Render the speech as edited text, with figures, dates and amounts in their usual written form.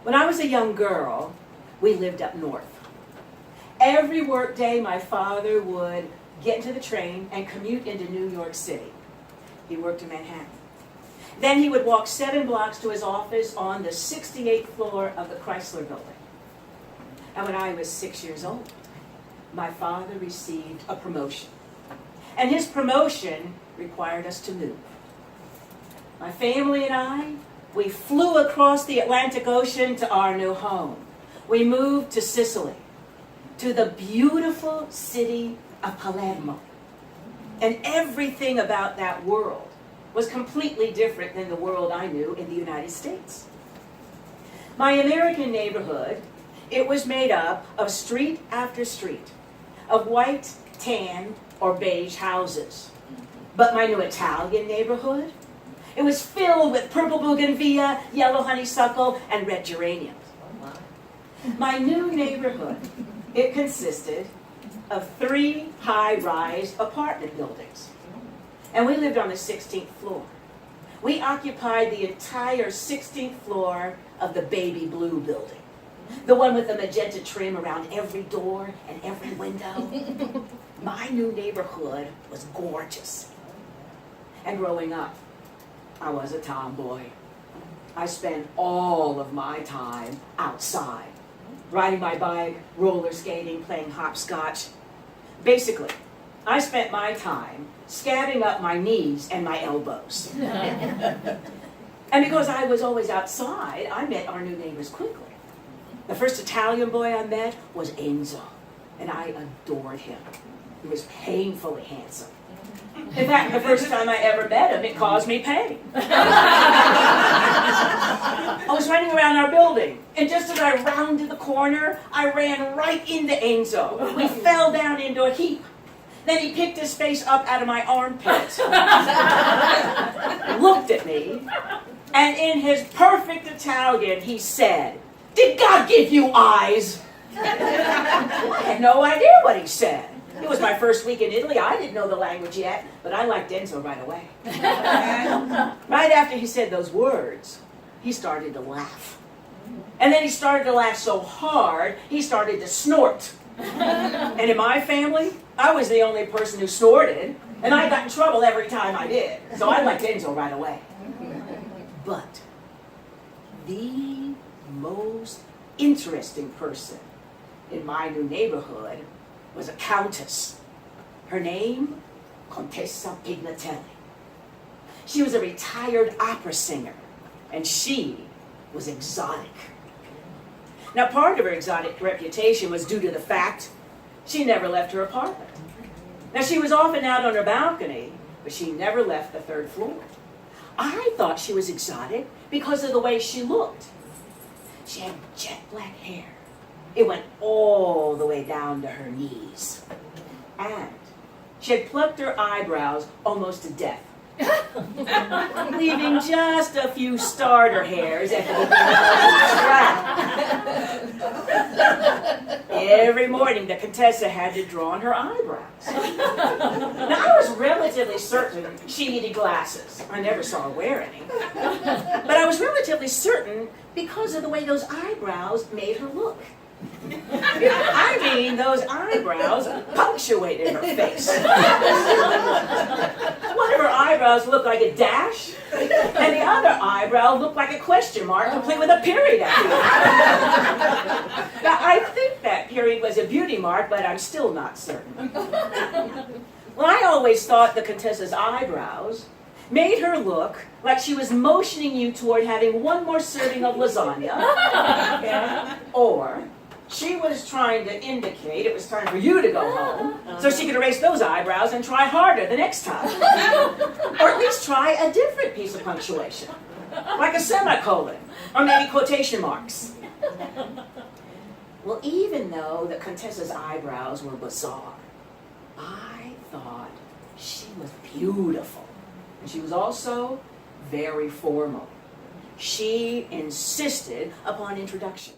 When I was a young girl, we lived up north. Every work day, my father would get into the train and commute into New York City. He worked in Manhattan. Then he would walk 7 blocks to his office on the 68th floor of the Chrysler Building. And when I was 6 years old, my father received a promotion. And his promotion required us to move. My family and I, we flew across the Atlantic Ocean to our new home. We moved to Sicily, to the beautiful city of Palermo. And everything about that world was completely different than the world I knew in the United States. My American neighborhood, it was made up of street after street, of white, tan, or beige houses. But my new Italian neighborhood, it was filled with purple bougainvillea, yellow honeysuckle, and red geraniums. My new neighborhood, it consisted of 3 high-rise apartment buildings. And we lived on the 16th floor. We occupied the entire 16th floor of the baby blue building. The one with the magenta trim around every door and every window. My new neighborhood was gorgeous. And growing up, I was a tomboy. I spent all of my time outside, riding my bike, roller skating, playing hopscotch. Basically, I spent my time scabbing up my knees and my elbows. And because I was always outside, I met our new neighbors quickly. The first Italian boy I met was Enzo, and I adored him. He was painfully handsome. In fact, the first time I ever met him, it caused me pain. I was running around our building, and just as I rounded the corner, I ran right into Enzo. We fell down into a heap. Then he picked his face up out of my armpit, looked at me, and in his perfect Italian, he said, "Did God give you eyes?" I had no idea what he said. It was my first week in Italy. I didn't know the language yet, but I liked Enzo right away. Right after he said those words, he started to laugh. And then he started to laugh so hard, he started to snort. And in my family, I was the only person who snorted, and I got in trouble every time I did. So I liked Enzo right away. But the most interesting person in my new neighborhood was a countess. Her name, Contessa Pignatelli. She was a retired opera singer, and she was exotic. Now, part of her exotic reputation was due to the fact she never left her apartment. Now, she was often out on her balcony, but she never left the 3rd floor. I thought she was exotic because of the way she looked. She had jet black hair. It went all the way down to her knees. And she had plucked her eyebrows almost to death, leaving just a few starter hairs at the beginning of the strap. Every morning, the Contessa had to draw on her eyebrows. Now, I was relatively certain she needed glasses. I never saw her wear any. But I was relatively certain because of the way those eyebrows made her look. I mean, those eyebrows punctuated her face. One of her eyebrows looked like a dash, and the other eyebrow looked like a question mark complete with a period at the end. Now, I think that period was a beauty mark, but I'm still not certain. Well, I always thought the Contessa's eyebrows made her look like she was motioning you toward having one more serving of lasagna, or she was trying to indicate it was time for you to go home so she could erase those eyebrows and try harder the next time. Or at least try a different piece of punctuation, like a semicolon, or maybe quotation marks. Well, even though the Contessa's eyebrows were bizarre, I thought she was beautiful. And she was also very formal. She insisted upon introductions.